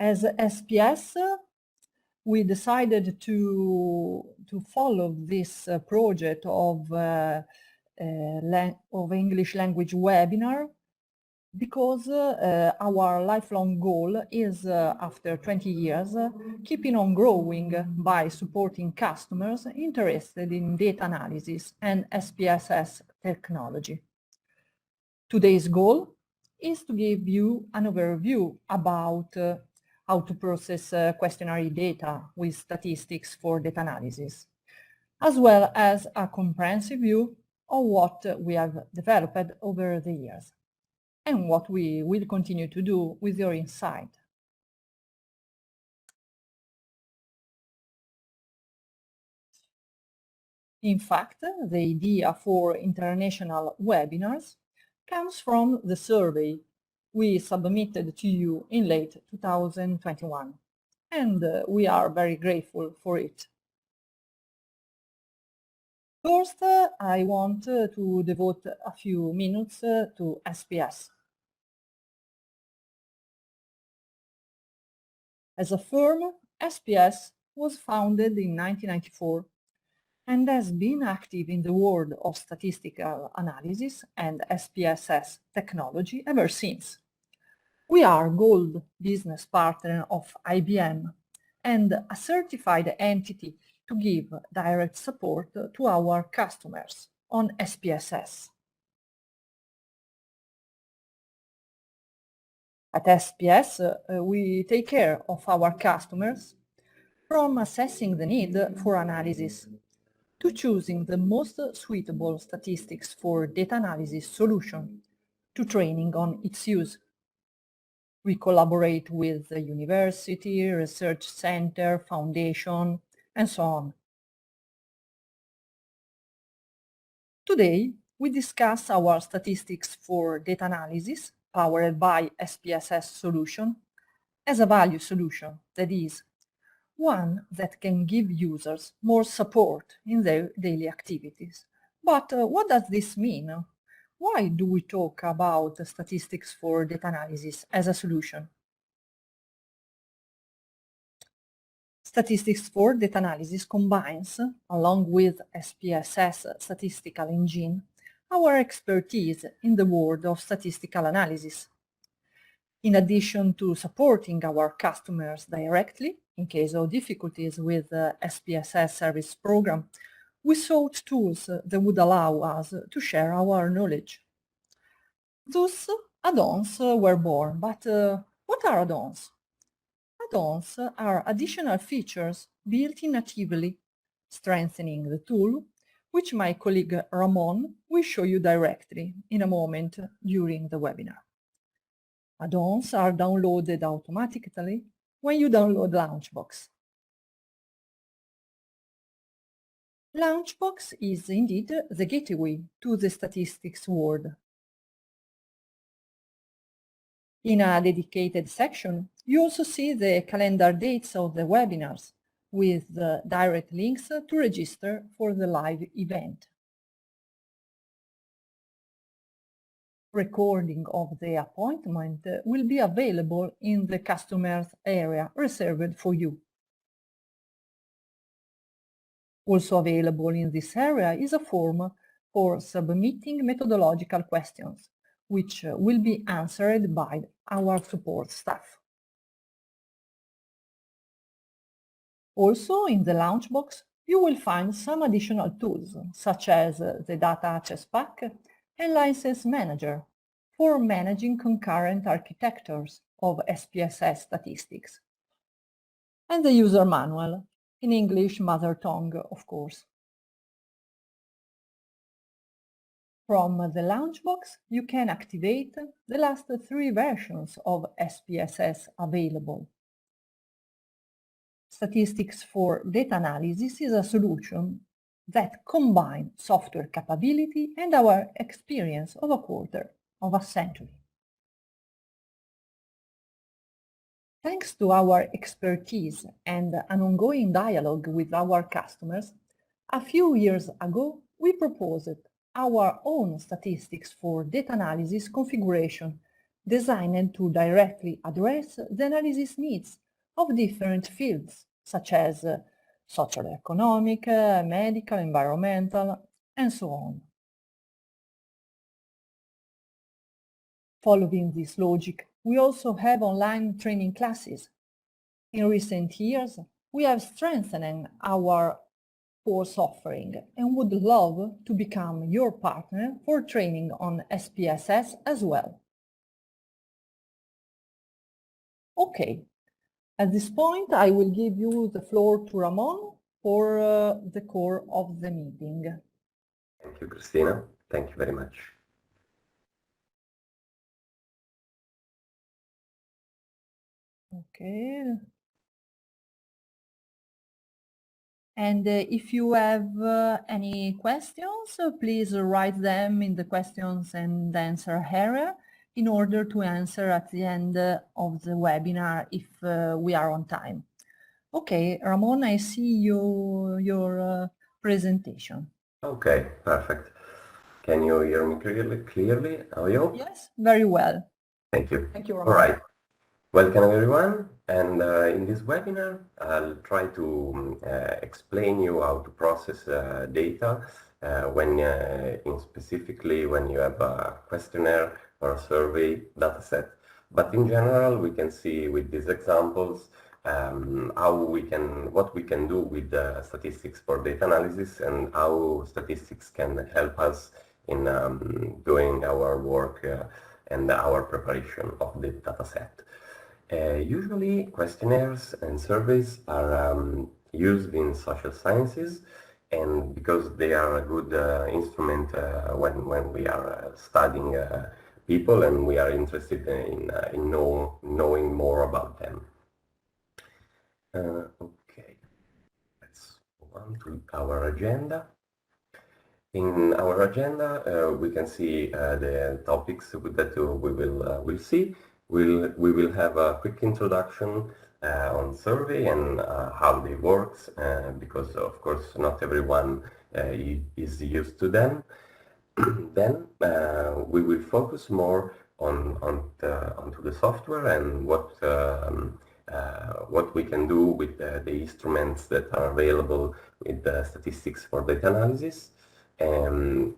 As SPS, we decided to follow this project of English language webinar because our lifelong goal is, after 20 years, keeping on growing by supporting customers interested in data analysis and SPSS technology. Today's goal is to give you an overview about how to process questionnaire data with statistics for data analysis, as well as a comprehensive view of what we have developed over the years and what we will continue to do with your insight. In fact, the idea for international webinars comes from the survey we submitted to you in late 2021, and we are very grateful for it. First, I want to devote a few minutes to SPS. As a firm, SPS was founded in 1994 and has been active in the world of statistical analysis and SPSS technology ever since. We are Gold Business Partner of IBM and a certified entity to give direct support to our customers on SPSS. At SPS, we take care of our customers from assessing the need for analysis to choosing the most suitable statistics for data analysis solution to training on its use. We collaborate with the university, research center, foundation, and so on. Today, we discuss our statistics for data analysis powered by SPSS solution as a value solution, that is, one that can give users more support in their daily activities. But what does this mean? Why do we talk about statistics for data analysis as a solution? Statistics for data analysis combines, along with SPSS statistical engine, our expertise in the world of statistical analysis. In addition to supporting our customers directly, in case of difficulties with the SPSS service program, we sought tools that would allow us to share our knowledge. Thus, add-ons were born, but what are add-ons? Add-ons are additional features built in natively, strengthening the tool, which my colleague Ramon will show you directly in a moment during the webinar. Add-ons are downloaded automatically when you download Launchbox. Launchbox is indeed the gateway to the statistics world. In a dedicated section, you also see the calendar dates of the webinars with the direct links to register for the live event. Recording of the appointment will be available in the customer's area reserved for you. Also available in this area is a form for submitting methodological questions, which will be answered by our support staff. Also, in the Launchbox, you will find some additional tools, such as the Data Access Pack and License Manager for managing concurrent architectures of SPSS statistics, and the user manual, in English mother tongue, of course. From the Launchbox, you can activate the last 3 versions of SPSS available. Statistics for data analysis is a solution that combines software capability and our experience of a quarter of a century. Thanks to our expertise and an ongoing dialogue with our customers, a few years ago we proposed our own statistics for data analysis configuration designed to directly address the analysis needs of different fields, such as social, economic, medical, environmental, and so on. Following this logic, we also have online training classes. In recent years, we have strengthened our course offering and would love to become your partner for training on SPSS as well. Okay, at this point I will give you the floor to Ramon for the core of the meeting. Thank you, Christina. Thank you very much. Okay. And if you have any questions, please write them in the questions and answer area in order to answer at the end of the webinar if we are on time. Okay, Ramon, I see your presentation. Okay, perfect. Can you hear me clearly? Are you? Yes, very well. Thank you. Thank you, Ramon. All right. Welcome everyone, and in this webinar I'll try to explain you how to process data specifically when you have a questionnaire or a survey dataset. But in general, we can see with these examples what we can do with statistics for data analysis and how statistics can help us in doing our work and our preparation of the dataset. Usually, questionnaires and surveys are used in social sciences, and because they are a good instrument when we are studying people and we are interested in knowing more about them. Okay, let's move on to our agenda. In our agenda, we can see the topics that we will see. We will have a quick introduction on survey and how they work, because of course not everyone is used to them. Then we will focus more onto the software and what we can do with the instruments that are available with the statistics for data analysis. And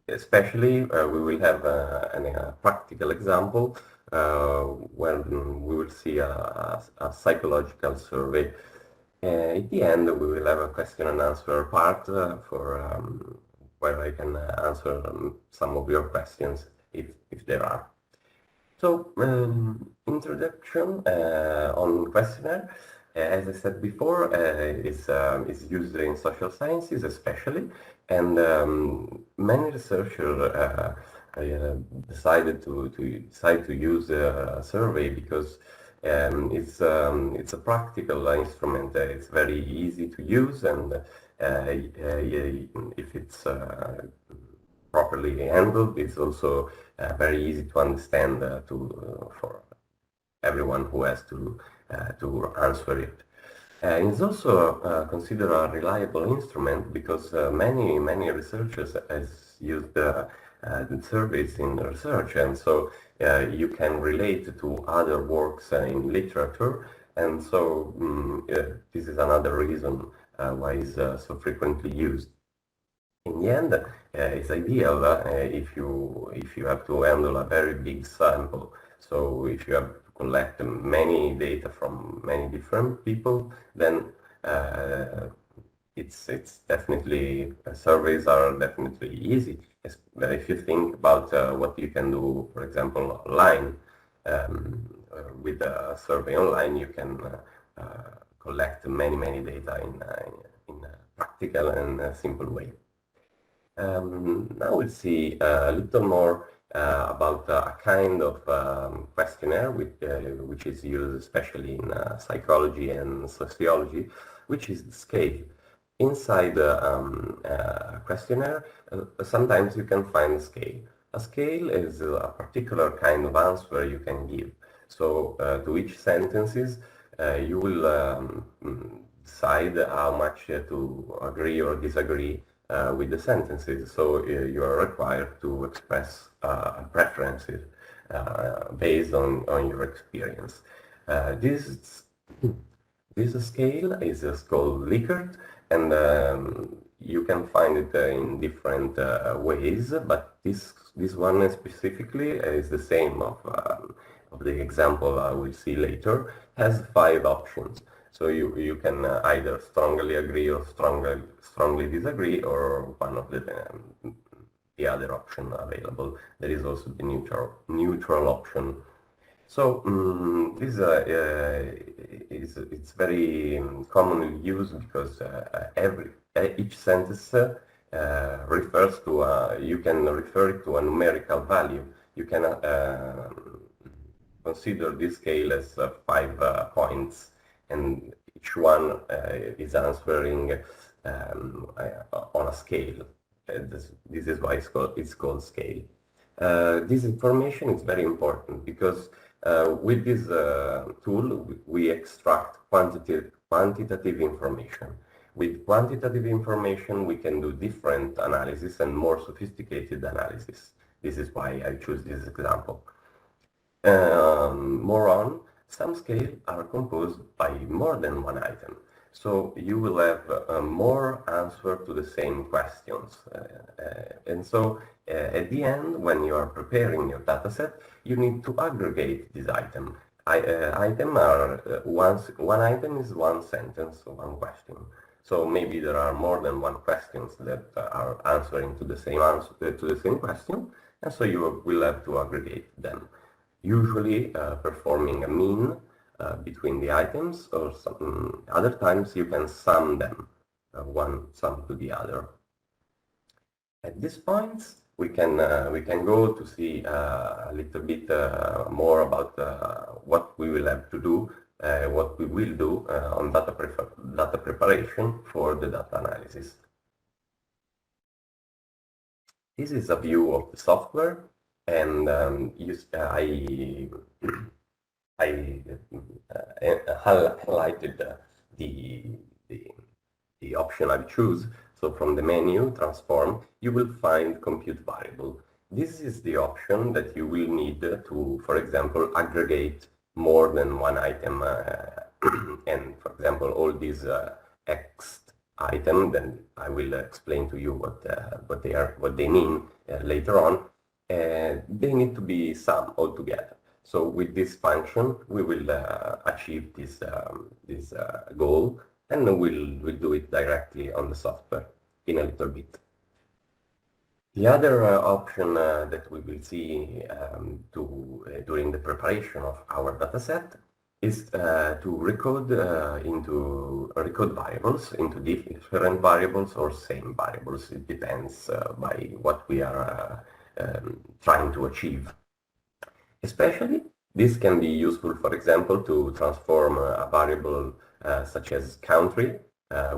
especially we will have a practical example where we will see a psychological survey. At the end, we will have a question and answer part where I can answer some of your questions if there are. So, introduction on questionnaire. As I said before, is used in social sciences especially, and many researchers decided to use a survey because it's a practical instrument. It's very easy to use, and if it's properly handled, it's also very easy to understand for everyone who has to answer it. And it's also considered a reliable instrument because many researchers has used the surveys in research, and so you can relate to other works in literature, and so this is another reason why it's so frequently used. In the end, it's ideal if you have to handle a very big sample. So if you have to collect many data from many different people, then it's definitely surveys are definitely easy. If you think about what you can do, for example, online with a survey online, you can collect many data in a practical and simple way. Now we'll see a little more about a kind of questionnaire which is used especially in psychology and sociology, which is the scale. Inside the questionnaire, sometimes you can find a scale. A scale is a particular kind of answer you can give. So to each sentences, you will decide how much to agree or disagree with the sentences. So you are required to express preferences based on your experience. This scale is called Likert, and you can find it in different ways, but this one specifically is the same of the example I will see later, has 5 options. So you can either strongly agree or strongly disagree, or one of the other option available. There is also the neutral option. So it's very commonly used because each sentence refers to you can refer it to a numerical value. You can consider this scale as 5 points, and each one is answering on a scale. This is why it's called scale. This information is very important because with this tool we extract quantitative information. With quantitative information we can do different analysis and more sophisticated analysis. This is why I choose this example. More on, some scales are composed by more than one item. So you will have more answers to the same questions. And so at the end, when you are preparing your dataset, you need to aggregate this item. One item is one sentence, one question. So maybe there are more than one questions that are answering to the same question, and so you will have to aggregate them. Usually performing a mean between the items, or some other times you can sum them, one sum to the other. At this point, we can go to see a little bit more about what we will have to do, what we will do on data preparation for the data analysis. This is a view of the software, and I highlighted the option I choose. So from the menu, transform, you will find compute variable. This is the option that you will need to, for example, aggregate more than one item. And for example, all these X items, then I will explain to you what they mean later on. They need to be summed all together. So with this function, we will achieve this goal, and we'll do it directly on the software in a little bit. The other option that we will see during the preparation of our dataset is to recode variables into different variables or same variables. It depends by what we are trying to achieve. Especially, this can be useful, for example, to transform a variable such as country,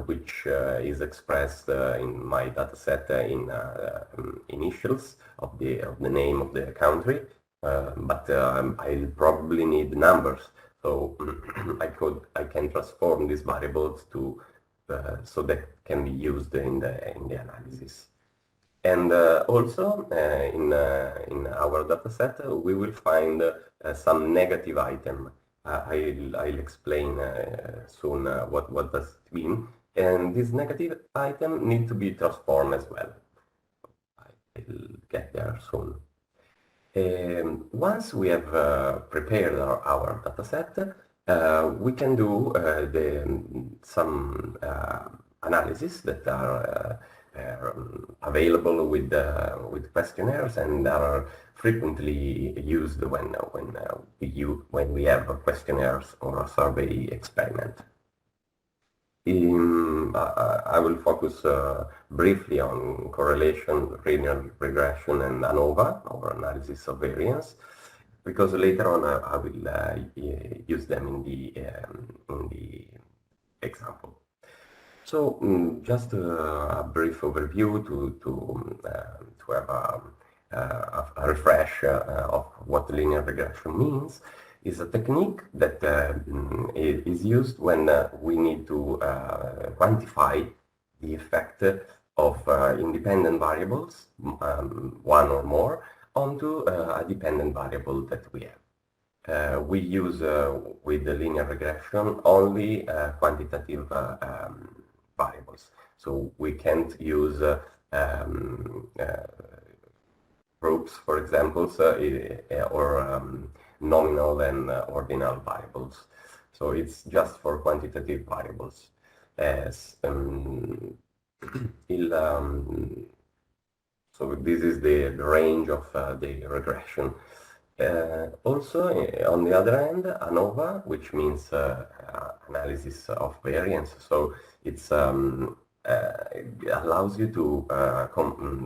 which is expressed in my dataset in initials of the name of the country, but I'll probably need numbers. So I can transform these variables to so that can be used in the analysis. And also in our dataset we will find some negative item. I'll explain soon what does it mean. And this negative item need to be transformed as well. I'll get there soon. Once we have prepared our dataset, we can do some analysis that are available with questionnaires and are frequently used when we have questionnaires or a survey experiment. I will focus briefly on correlation, linear regression, and ANOVA, or analysis of variance, because later on I will use them in the example. So just a brief overview to have a refresh of what linear regression means. Is a technique that is used when we need to quantify the effect of independent variables, one or more, onto a dependent variable that we have. We use with the linear regression only quantitative variables. So we can't use groups, for example, or nominal and ordinal variables. So it's just for quantitative variables. As so this is the range of the regression. Also, on the other hand, ANOVA, which means analysis of variance. So it's it allows you to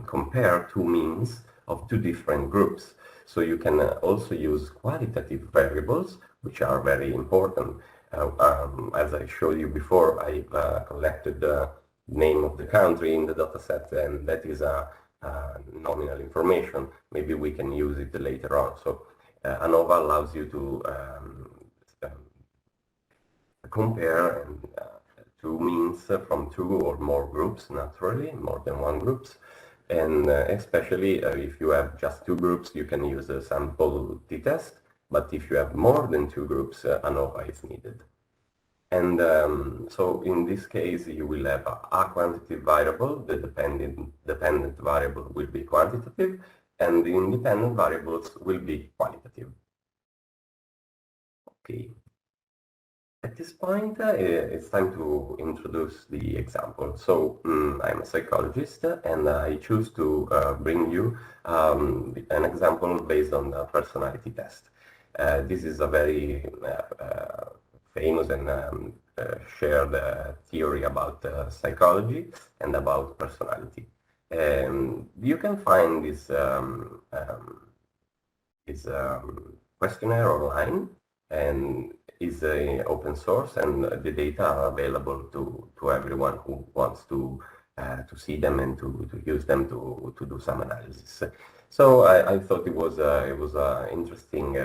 compare two means of two different groups. So you can also use qualitative variables, which are very important. As I showed you before, I collected the name of the country in the dataset, and that is a nominal information. Maybe we can use it later on. So ANOVA allows you to compare two means from two or more groups, naturally, more than one groups. And especially if you have just two groups, you can use a sample t-test. But if you have more than two groups, ANOVA is needed. And so in this case, you will have a quantitative variable. The dependent variable will be quantitative, and the independent variables will be qualitative. Okay. At this point, it's time to introduce the example. So I'm a psychologist, and I choose to bring you an example based on a personality test. This is a very famous and shared theory about psychology and about personality. You can find this questionnaire online, and is open source, and the data are available to everyone who wants to see them and to use them to do some analysis. So I thought it was an interesting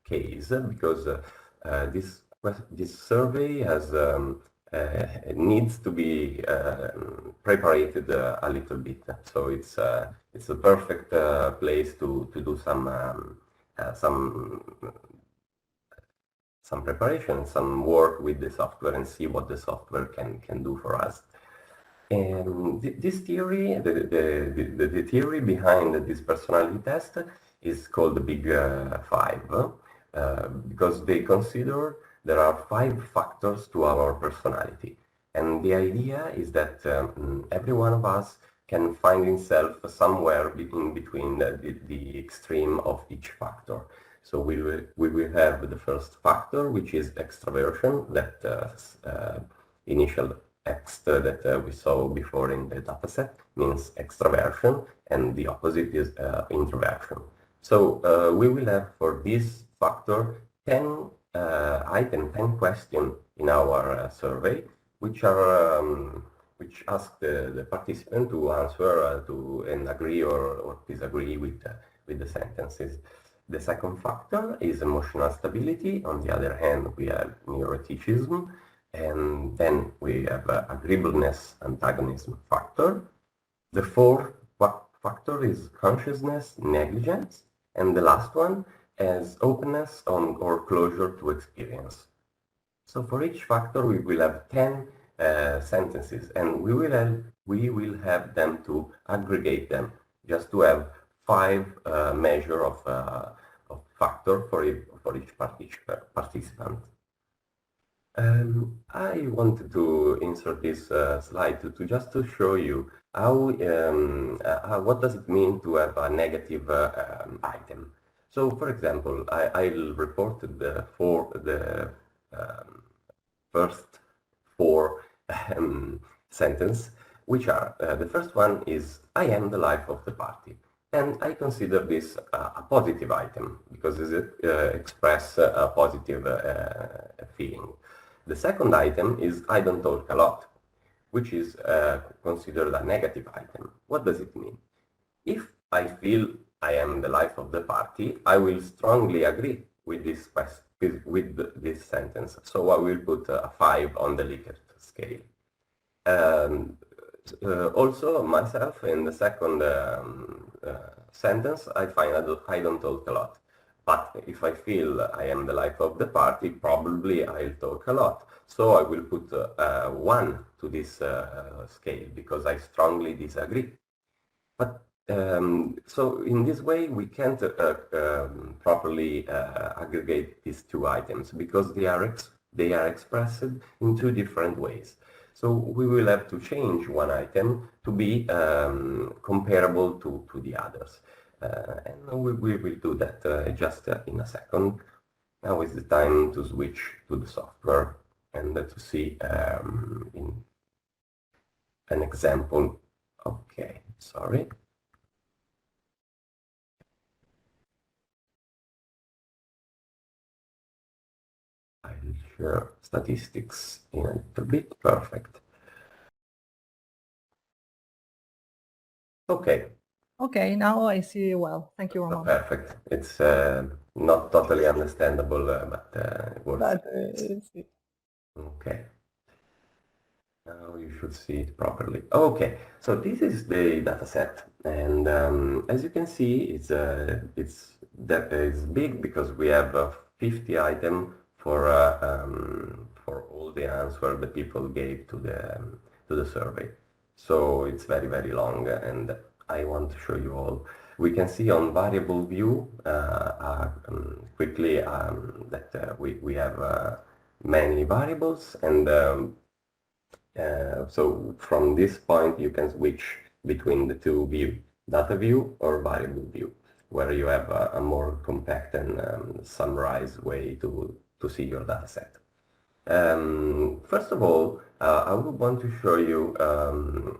case, because this survey has needs to be prepared a little bit. So it's a perfect place to do some preparation, some work with the software, and see what the software can do for us. And this theory, the theory behind this personality test is called the Big Five, because they consider there are 5 factors to our personality. And the idea is that every one of us can find himself somewhere in between the extreme of each factor. So we will have the first factor, which is extraversion, that initial X that we saw before in the dataset means extraversion, and the opposite is introversion. So we will have for this factor 10 questions in our survey, which are which ask the participant to answer and agree or disagree with the sentences. The second factor is emotional stability. On the other hand, we have neuroticism, and then we have agreeableness antagonism factor. The fourth factor is consciousness negligence, and the last one is openness or closure to experience. So for each factor, we will have 10 sentences, and we will have them to aggregate them, just to have 5 measure of factor for each participant. I wanted to insert this slide to just to show you how what does it mean to have a negative item. So, for example, I'll report the first 4 sentences, which are the first one is I am the life of the party. And I consider this a positive item because it expresses a positive feeling. The second item is I don't talk a lot, which is considered a negative item. What does it mean? If I feel I am the life of the party, I will strongly agree with this sentence. So I will put a 5 on the Likert scale. also myself in the second sentence, I find I don't talk a lot. But if I feel I am the life of the party, probably I'll talk a lot. So I will put 1 to this scale because I strongly disagree. But so in this way, we can't properly aggregate these two items because they are expressed in 2 different ways. So we will have to change one item to be comparable to the others. And we will do that just in a second. Now is the time to switch to the software and to see in an example. Okay, sorry. I'll share statistics in a little bit. Perfect. Okay. Okay, now I see you well. Thank you, Ramon. Perfect. It's not totally understandable, but it works. Okay. Now you should see it properly. Okay, so this is the dataset, and as you can see, it's big because we have 50 items for all the answers the people gave to the survey. So it's very long, and I want to show you all. We can see on variable view quickly that we have many variables, and so from this point you can switch between the 2 views, data view or variable view, where you have a more compact and summarized way to see your data set. First of all, I would want to show you an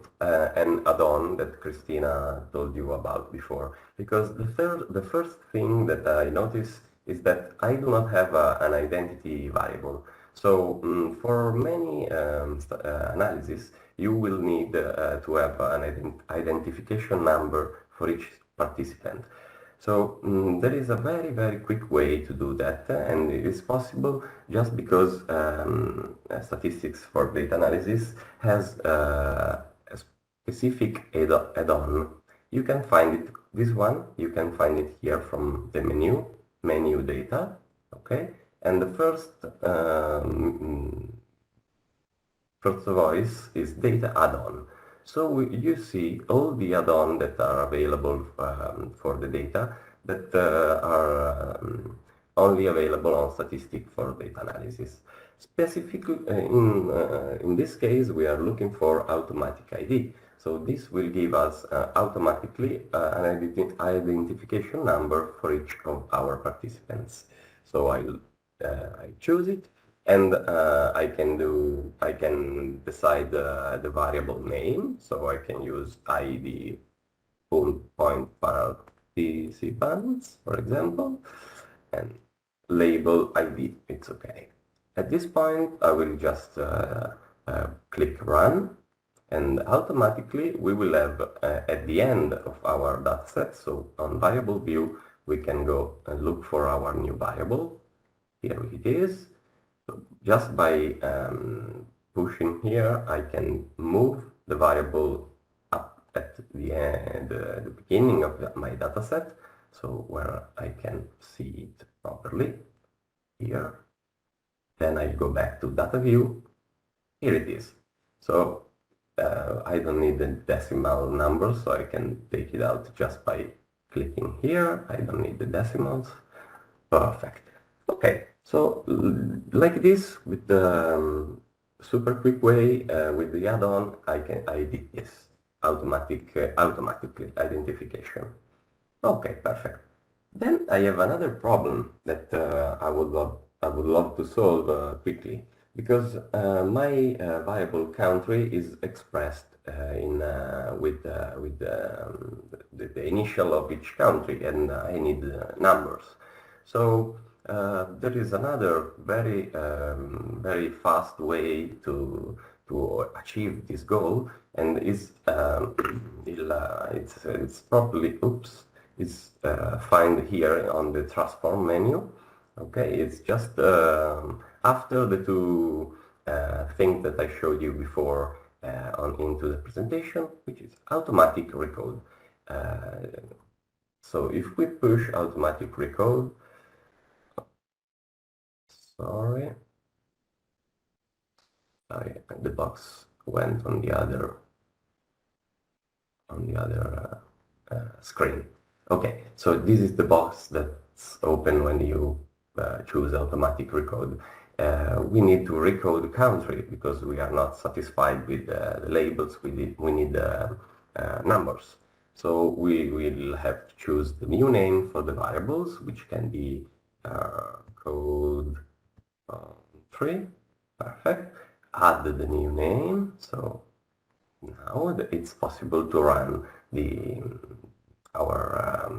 add-on that Christina told you about before, because the first thing that I noticed is that I do not have an identity variable. So for many analysis, you will need to have an identification number for each participant. So there is a very quick way to do that, and it is possible just because statistics for data analysis has a specific add-on. You can find it, this one, you can find it here from the menu data, okay? And the first voice is data add-on. So you see all the add-ons that are available for the data that are only available on statistics for data analysis. Specifically, in this case, we are looking for automatic ID. So this will give us automatically an identification number for each of our participants. So I choose it, and I can decide the variable name. So I can use ID point participants, for example, and label ID. It's okay. At this point, I will just click run, and automatically we will have at the end of our dataset. So on variable view, we can go and look for our new variable. Here it is. So just by pushing here, I can move the variable up at the beginning of my dataset, so where I can see it properly here. Then I go back to data view. Here it is. So I don't need the decimal number, so I can take it out just by clicking here. I don't need the decimals. Perfect. Okay, so like this, with the super quick way, with the add-on, I did this automatically identification. Okay, perfect. Then I have another problem that I would love to solve quickly, because my variable country is expressed with the initial of each country, and I need numbers. So there is another very fast way to achieve this goal, and it's properly it's find here on the transform menu. Okay, it's just after the 2 things that I showed you before, into the presentation, which is automatic recode. So if we push automatic recode, sorry, the box went on the other screen. Okay, so this is the box that's open when you choose automatic recode. We need to recode country because we are not satisfied with the labels. We need numbers. So we will have to choose the new name for the variables, which can be code 3. Perfect. Add the new name. So now it's possible to run our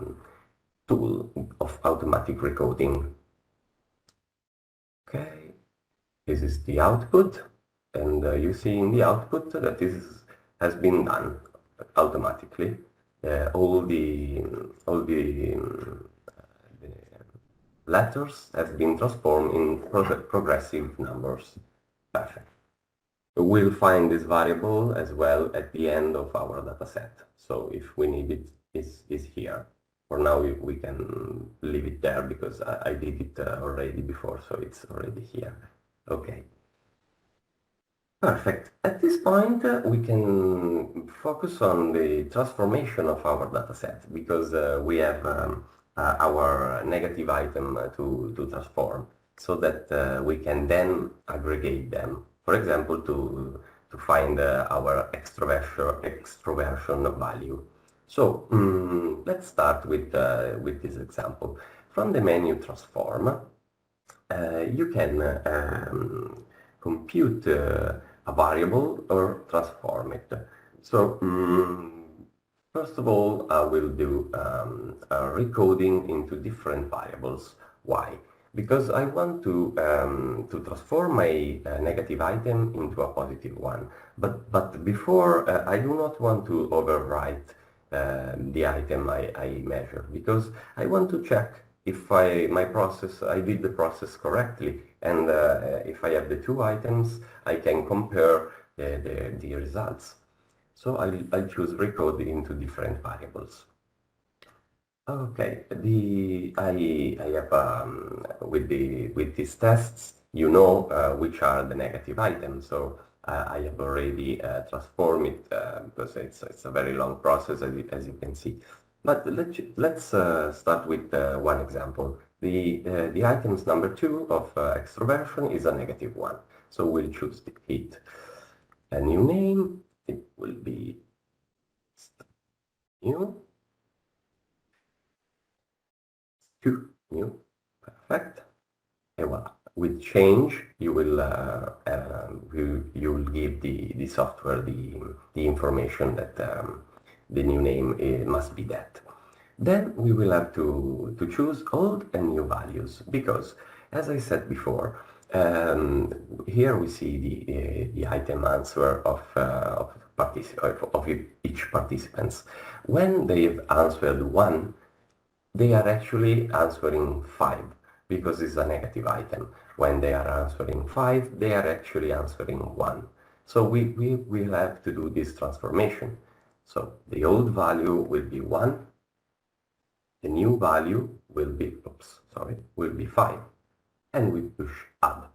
tool of automatic recoding. Okay, this is the output, and you see in the output that this has been done automatically. All the letters have been transformed in progressive numbers. Perfect. We'll find this variable as well at the end of our dataset. So if we need it, is here. For now, we can leave it there because I did it already before, so it's already here. Okay. Perfect. At this point, we can focus on the transformation of our dataset because we have our negative item to transform, so that we can then aggregate them. For example, to find our extroversion value. So let's start with this example. From the menu transform, you can compute a variable or transform it. So first of all, I will do a recoding into different variables. Why? Because I want to transform my negative item into a positive one. But before, I do not want to overwrite the item I measure, because I want to check if I did the process correctly, and if I have the two items, I can compare the results. So I'll choose recode into different variables. Okay, I have with these tests, you know which are the negative items. So I have already transformed it because it's a very long process, as you can see. But let's start with one example. The items number 2 of extroversion is a negative one. So we'll choose it. A new name, it will be new. New. Perfect. And voila. With change, you will give the software the information that the new name must be that. Then we will have to choose old and new values, because, as I said before, here we see the item answer of each participants. When they've answered 1, they are actually answering 5, because it's a negative item. When they are answering 5, they are actually answering 1. So we will have to do this transformation. So the old value will be 1, the new value will be, will be 5, and we push add.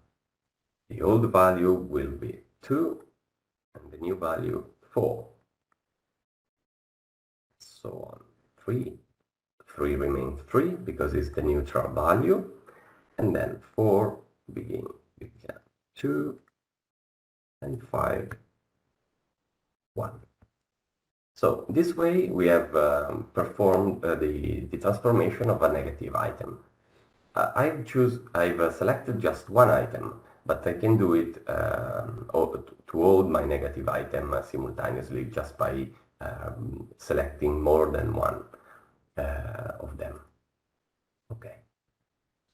The old value will be 2, and the new value 4. So on, 3 remains 3 because it's the neutral value, and then 4 became 2, and 5 1. So this way we have performed the transformation of a negative item. I've selected just one item, but I can do it to hold my negative item simultaneously just by selecting more than one of them. Okay,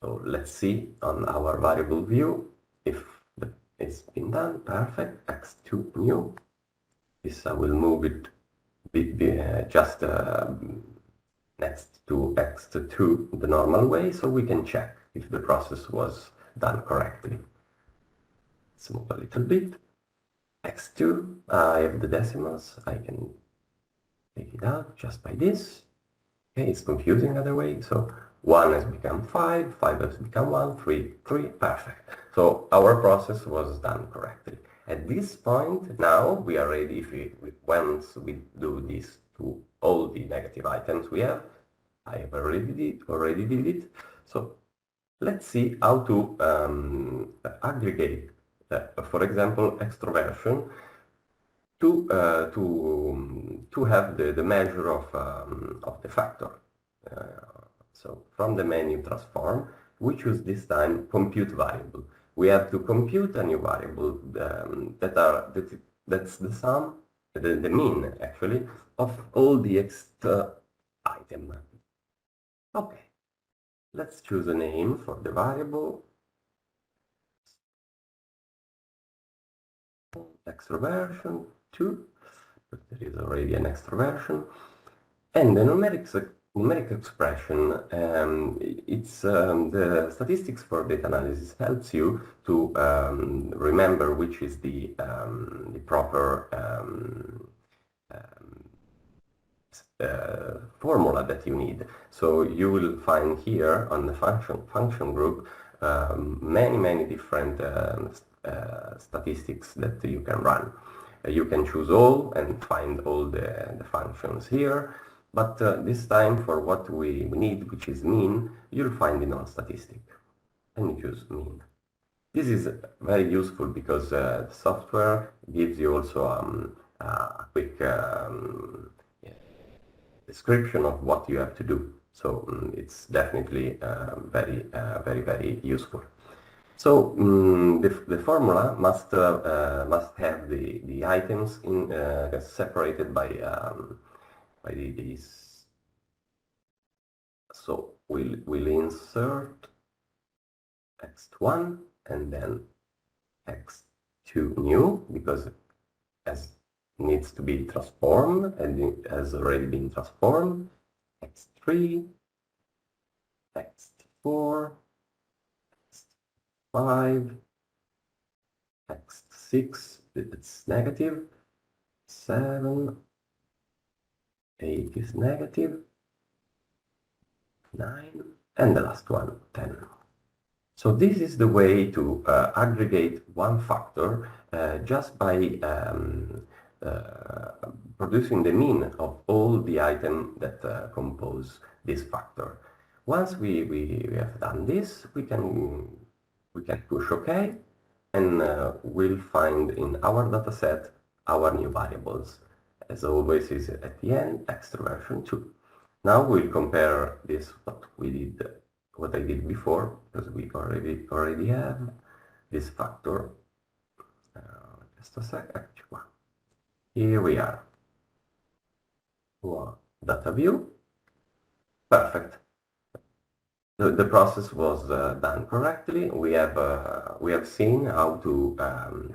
so let's see on our variable view if it's been done. Perfect. X2 new. This I will move it just next to X2 the normal way, so we can check if the process was done correctly. Let's move a little bit. x2, I have the decimals, I can take it out just by this. Okay, it's confusing other way, so 1 has become 5, 5 has become 1, 3, 3, perfect. So our process was done correctly. At this point, now we are ready, once we do this to all the negative items we have, I have already did it. So let's see how to aggregate, for example, extroversion to have the measure of the factor. So from the menu transform, we choose this time compute variable. We have to compute a new variable that's the sum, the mean actually, of all the extra item. Okay, let's choose a name for the variable. Extroversion 2, but there is already an extroversion. And the numeric expression, it's the statistics for data analysis helps you to remember which is the proper formula that you need. So you will find here on the function group many different statistics that you can run. You can choose all and find all the functions here, but this time for what we need, which is mean, you'll find in all statistic, and you choose mean. This is very useful because the software gives you also a quick description of what you have to do. So it's definitely very useful. So the formula must have the items separated by these. So we'll insert x1 and then x2 new, because as needs to be transformed, and it has already been transformed. X3, x4, x5, x6, it's negative, 7, 8 is negative, 9, and the last one, 10. So this is the way to aggregate one factor just by producing the mean of all the items that compose this factor. Once we have done this, we can push OK, and we'll find in our dataset our new variables. As always, is at the end extroversion 2. Now we'll compare this what I did before, because we already have this factor. Just a sec, actually. Here we are. Data view. Perfect. The process was done correctly. We have seen how to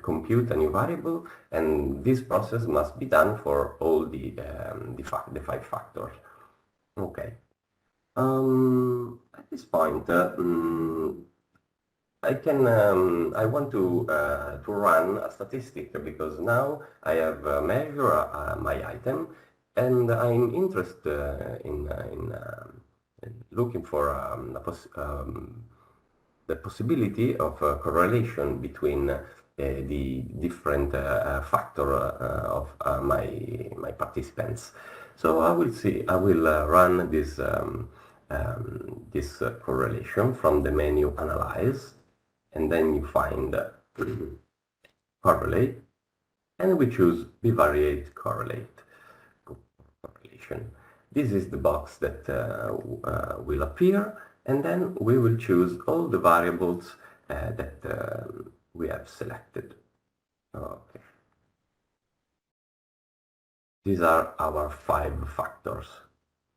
compute a new variable, and this process must be done for all the 5 factors. Okay. At this point, I want to run a statistic, because now I have measured my item, and I'm interested in looking for the possibility of a correlation between the different factor of my participants. So I will run this correlation from the menu Analyze, and then you find Correlate, and we choose Bivariate Correlation. This is the box that will appear, and then we will choose all the variables that we have selected. Okay. These are our 5 factors.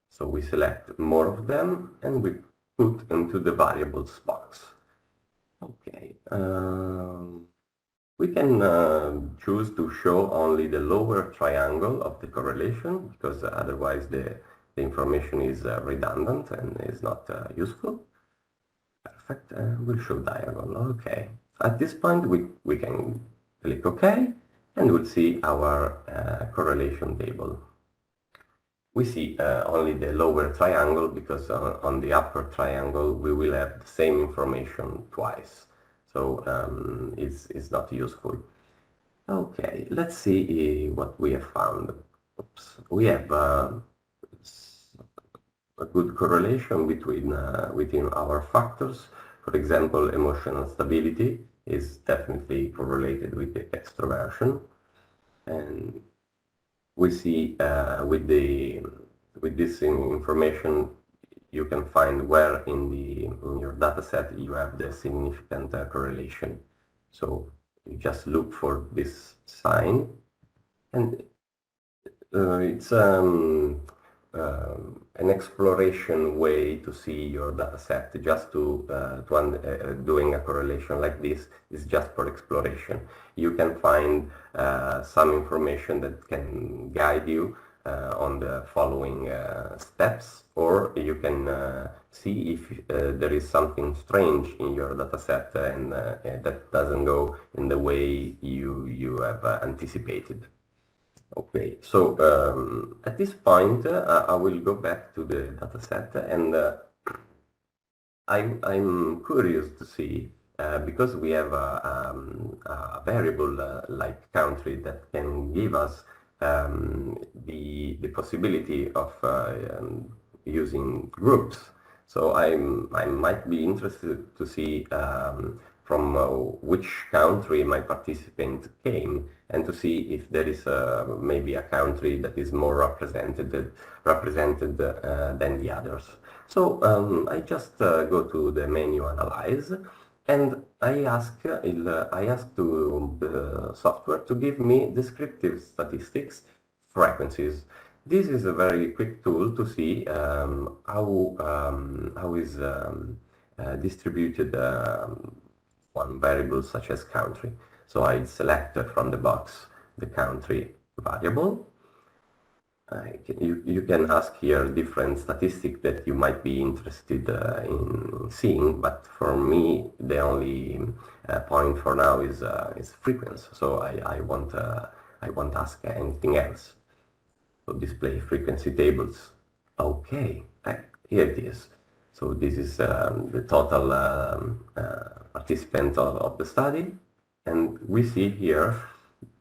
So we select more of them, and we put into the variables box. Okay. We can choose to show only the lower triangle of the correlation, because otherwise the information is redundant and is not useful. Perfect. We'll show diagonal. Okay. At this point, we can click OK, and we'll see our correlation table. We see only the lower triangle because on the upper triangle we will have the same information twice. So it's not useful. Okay, let's see what we have found. Oops. We have a good correlation between our factors. For example, emotional stability is definitely correlated with the extroversion, and we see with this information you can find where in your data set you have the significant correlation. So you just look for this sign, and it's an exploration way to see your data set. Just doing a correlation like this is just for exploration. You can find some information that can guide you on the following steps, or you can see if there is something strange in your data set and that doesn't go in the way you have anticipated. Okay, so at this point I will go back to the dataset, and I'm curious to see because we have a variable like country that can give us the possibility of using groups. So I might be interested to see from which country my participant came, and to see if there is maybe a country that is more represented than the others. So I just go to the menu Analyze, and I ask to the software to give me descriptive statistics frequencies. This is a very quick tool to see how is distributed one variable such as country. So I select from the box the country variable. You can ask here different statistics that you might be interested in seeing, but for me the only point for now is frequency. So I won't ask anything else. So display frequency tables. Okay, here it is. So this is the total participants of the study, and we see here,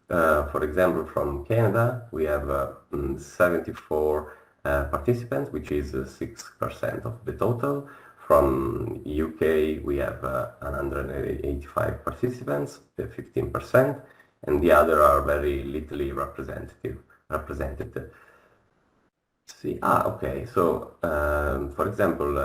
for example, from Canada we have 74 participants, which is 6% of the total. From UK we have 185 participants, 15%, and the other are very little represented. See, okay, so for example,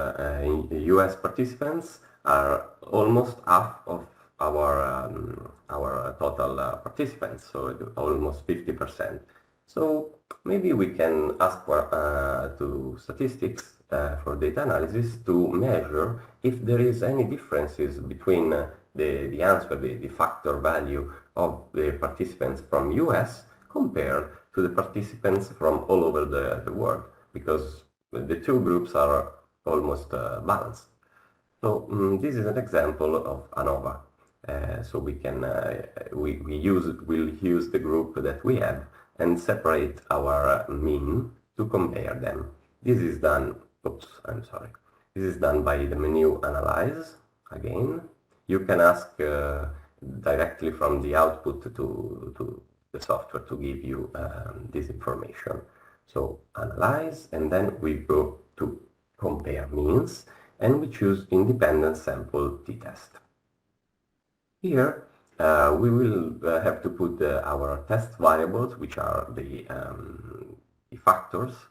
US participants are almost half of our total participants, so almost 50%. So maybe we can ask to statistics for data analysis to measure if there is any differences between the answer, the factor value of the participants from US compared to the participants from all over the world, because the two groups are almost balanced. So this is an example of ANOVA. So we can we'll use the group that we have and separate our mean to compare them. This is done. Oops, I'm sorry. This is done by the menu Analyze. Again, you can ask directly from the output to the software to give you this information. So Analyze, and then we go to Compare Means, and we choose Independent Sample t-test. Here we will have to put our test variables, which are the factors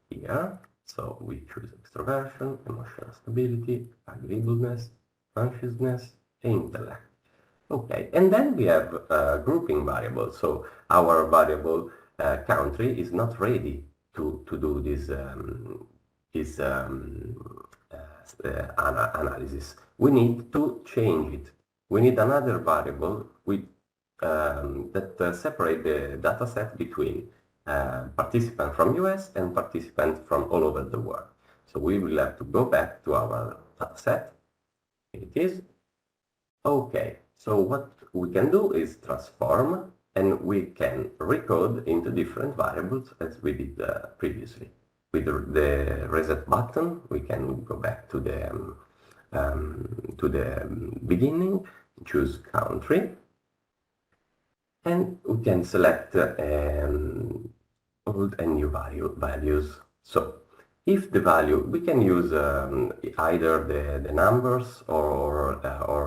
here. So we choose extroversion, emotional stability, agreeableness, consciousness, intellect. Okay, and then we have grouping variables. So our variable country is not ready to do this analysis. We need to change it. We need another variable with that separate the data set between participants from US and participants from all over the world. So we will have to go back to our data set. Here it is. Okay, so what we can do is transform and we can recode into different variables as we did previously. With the reset button, we can go back to the beginning, choose country, and we can select old and new values. So if the value, we can use either the numbers or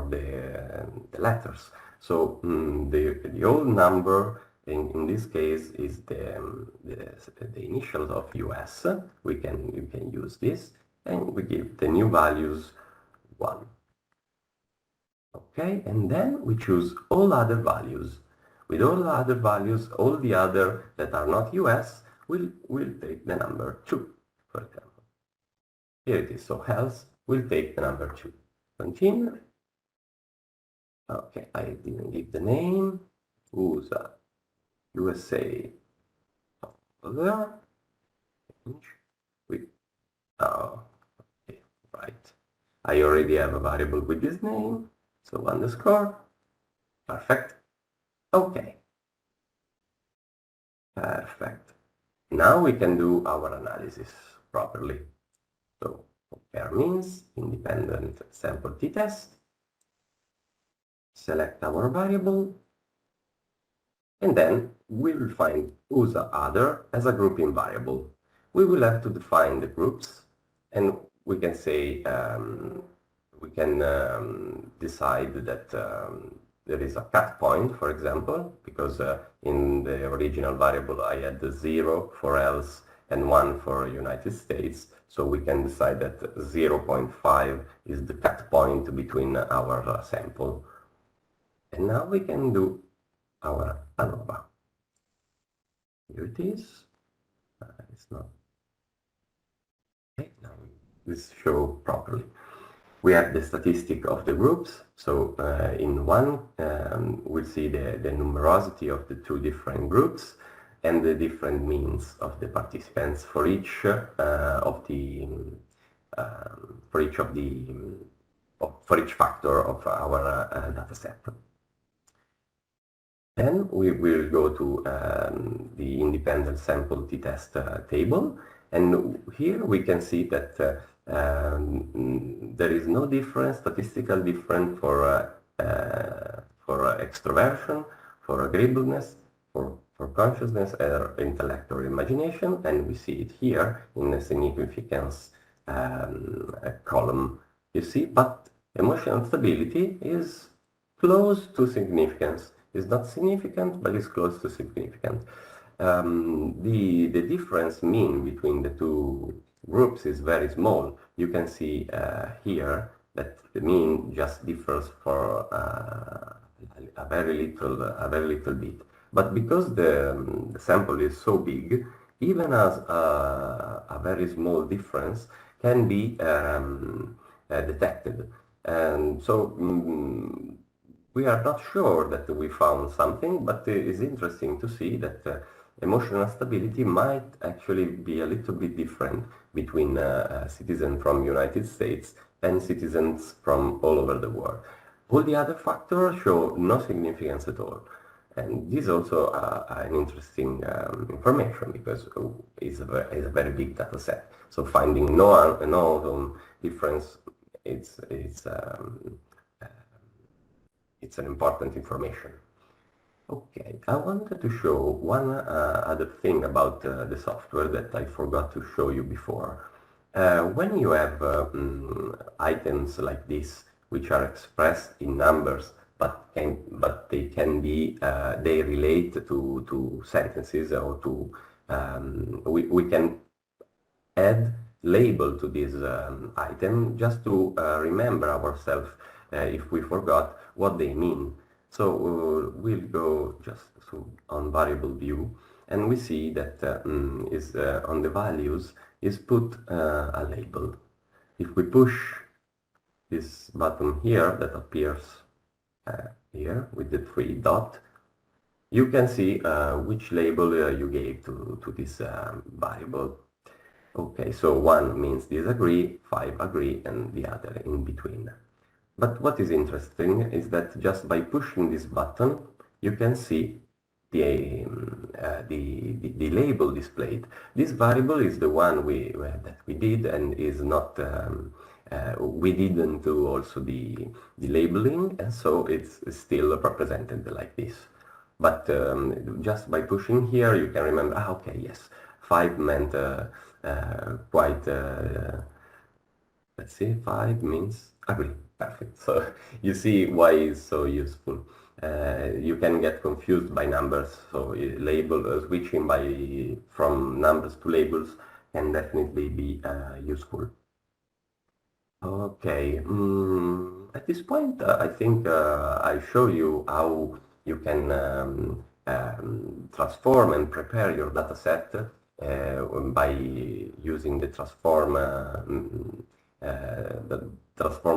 the letters. So the old number in this case is the initials of US. You can use this, and we give the new values 1. Okay, and then we choose all other values. With all other values, all the other that are not US will take the number 2, for example. Here it is, so else will take the number 2. Continue. Okay, I didn't give the name. USA. USA. Over there. Oh, okay, right. I already have a variable with this name, so underscore. Perfect. Okay. Perfect. Now we can do our analysis properly. So compare means independent sample t-test. Select our variable, and then we will find USA other as a grouping variable. We will have to define the groups, and we can say we can decide that there is a cut point, for example, because in the original variable I had the 0 for else and 1 for United States, so we can decide that 0.5 is the cut point between our sample. And now we can do our ANOVA. Here it is. It's not. Okay, now this show properly. We have the statistic of the groups. So in one, we'll see the numerosity of the 2 different groups and the different means of the participants for each factor of our data set. Then we will go to the independent sample t-test table, and here we can see that there is no difference, statistical difference for extroversion, for agreeableness, for consciousness or intellect or imagination, and we see it here in the significance column, you see, but emotional stability is close to significance. It's not significant, but it's close to significant. The difference mean between the 2 groups is very small. You can see here that the mean just differs for a very little bit. But because the sample is so big, even as a very small difference can be detected. And so we are not sure that we found something, but it is interesting to see that emotional stability might actually be a little bit different between citizens from United States and citizens from all over the world. All the other factors show no significance at all. And this is also an interesting information, because it's a very big data set. So finding no difference, it's an important information. Okay, I wanted to show one other thing about the software that I forgot to show you before. When you have items like this, which are expressed in numbers, but they can be they relate to sentences, or to we can add label to this item just to remember ourselves if we forgot what they mean. So we'll go just on variable view, and we see that on the values is put a label. If we push this button here that appears here with the 3 dots, you can see which label you gave to this variable. Okay, so 1 means disagree, 5 agree, and the other in between. But what is interesting is that just by pushing this button, you can see the label displayed. This variable is the one that we did, and is not we didn't do also the labeling, and so it's still represented like this. But just by pushing here, you can remember, okay, yes, 5 meant quite, let's see, 5 means agree. Perfect. So you see why it's so useful. You can get confused by numbers, so switching from numbers to labels can definitely be useful. Okay, at this point, I think I show you how you can transform and prepare your data set by using the transform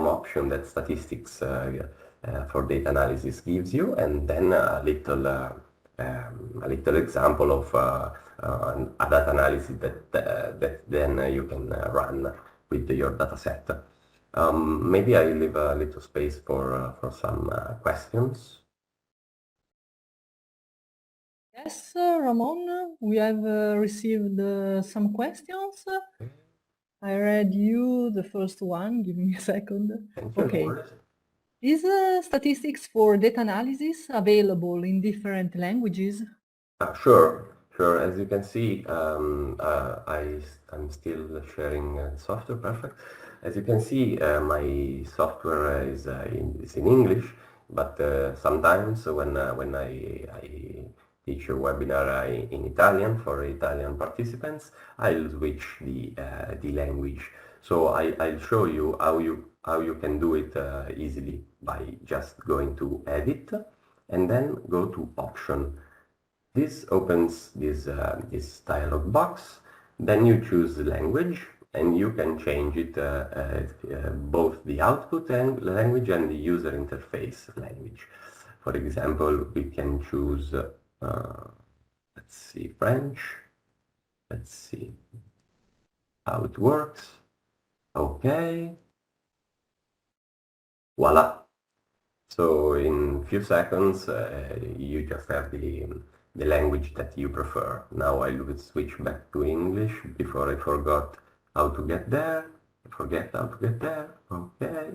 option that statistics for data analysis gives you, and then a little example of a data analysis that then you can run with your data set. Maybe I leave a little space for some questions. Yes, Ramon, we have received some questions. I read you the first one. Give me a second. Thank you. Okay. Is statistics for data analysis available in different languages? Sure. As you can see, I'm still sharing software. Perfect. As you can see, my software is in English, but sometimes when I teach a webinar in Italian for Italian participants, I'll switch the language. So I'll show you how you can do it easily by just going to Edit and then go to Option. This opens this dialog box. Then you choose the language, and you can change it both the output and language and the user interface language. For example, we can choose, let's see, French. Let's see how it works. Okay. Voila. So in a few seconds, you just have the language that you prefer. Now I will switch back to English before I forgot how to get there. Forget how to get there. Okay.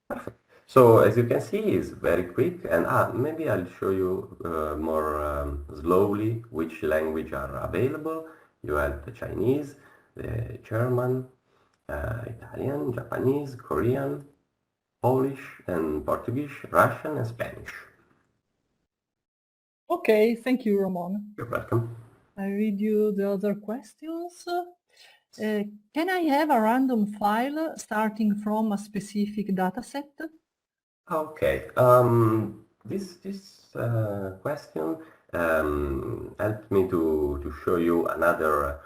Perfect. So as you can see, it's very quick, and maybe I'll show you more slowly which language are available. You have the Chinese, the German, Italian, Japanese, Korean, Polish and Portuguese, Russian and Spanish. Okay, thank you, Ramon. You're welcome. I read you the other questions. Can I have a random file starting from a specific data set? Okay. This question helped me to show you another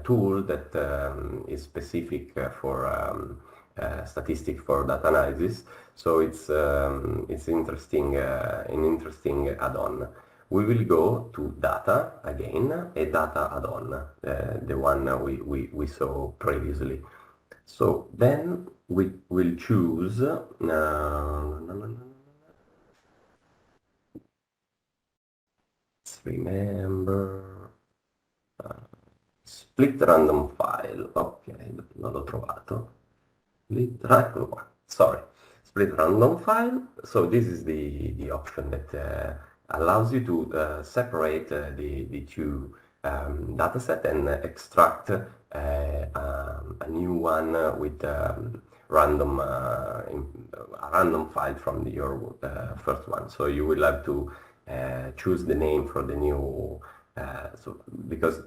tool that is specific for statistics for data analysis. So it's interesting, an interesting add-on. We will go to data again, a data add-on, the one we saw previously. So then we will choose let's remember split random file. Ok, non l'ho trovato. Sorry, split random file. So this is the option that allows you to separate the two dataset and extract a new one with random a random file from your first one. So you will have to choose the name for the new so because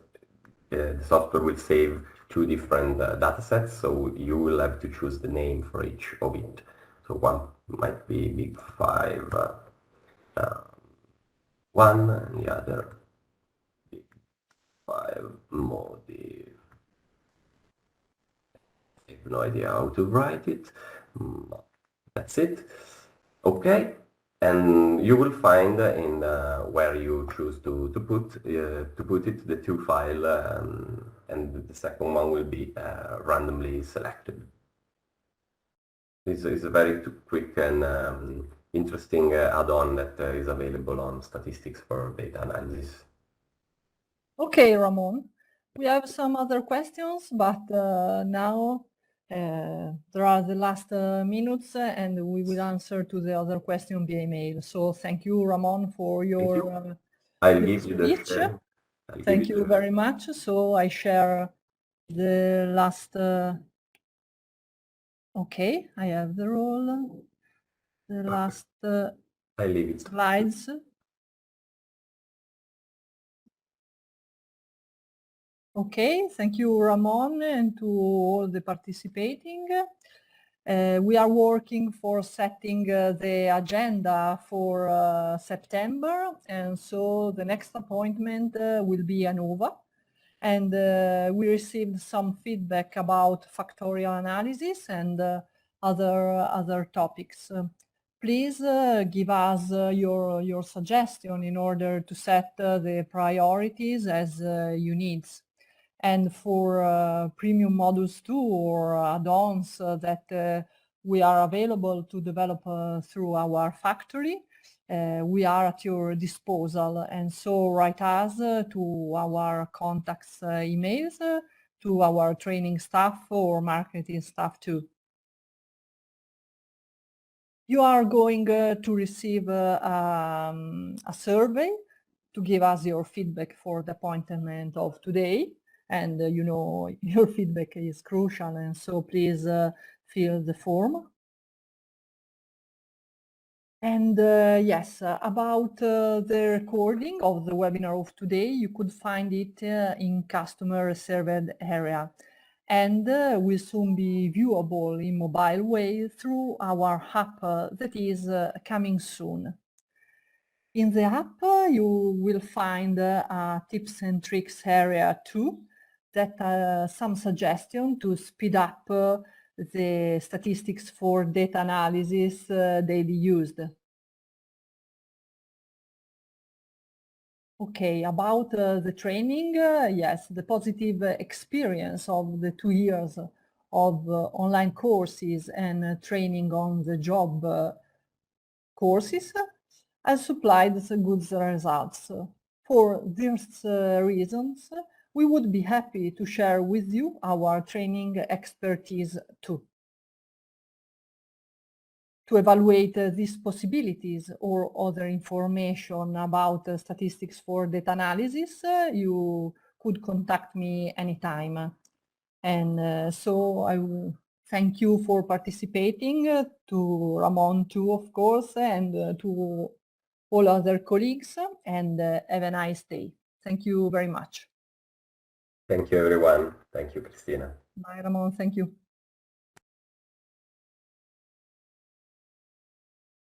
the software will save two different datasets, so you will have to choose the name for each of it. So one might be big 5 1 and the other big 5 motive. I have no idea how to write it. That's it. Okay. And you will find in where you choose to put it the two file, and the second one will be randomly selected. This is a very quick and interesting add-on that is available on statistics for data analysis. Okay, Ramon. We have some other questions, but now there are the last minutes and we will answer to the other question via email. So thank you, Ramon, for your I'll give you the speech. share. Thank you very much. So I share the last, okay, I have the role, the last I leave it. Slides. Okay, thank you, Ramon, and to all the participating. We are working for setting the agenda for September, and so the next appointment will be ANOVA. And we received some feedback about factorial analysis and other topics. Please give us your suggestion in order to set the priorities as you need. And for premium modules too, or add-ons that we are available to develop through our factory, we are at your disposal. And so write us to our contacts emails, to our training staff or marketing staff too. You are going to receive a survey to give us your feedback for the appointment of today. And you know, your feedback is crucial, and so please fill the form. And yes, about the recording of the webinar of today, you could find it in customer reserved area, and will soon be viewable in mobile way through our app that is coming soon. In the app, you will find a tips and tricks area too, that some suggestion to speed up the statistics for data analysis daily used. Okay, about the training, yes, the positive experience of the 2 years of online courses and training on the job courses has supplied the good results. For these reasons, we would be happy to share with you our training expertise too. To evaluate these possibilities or other information about statistics for data analysis, you could contact me anytime. And so I will thank you for participating, to Ramon too, of course, and to all other colleagues, and have a nice day. Thank you very much. Thank you, everyone. Thank you, Cristina. Bye, Ramon. Thank you.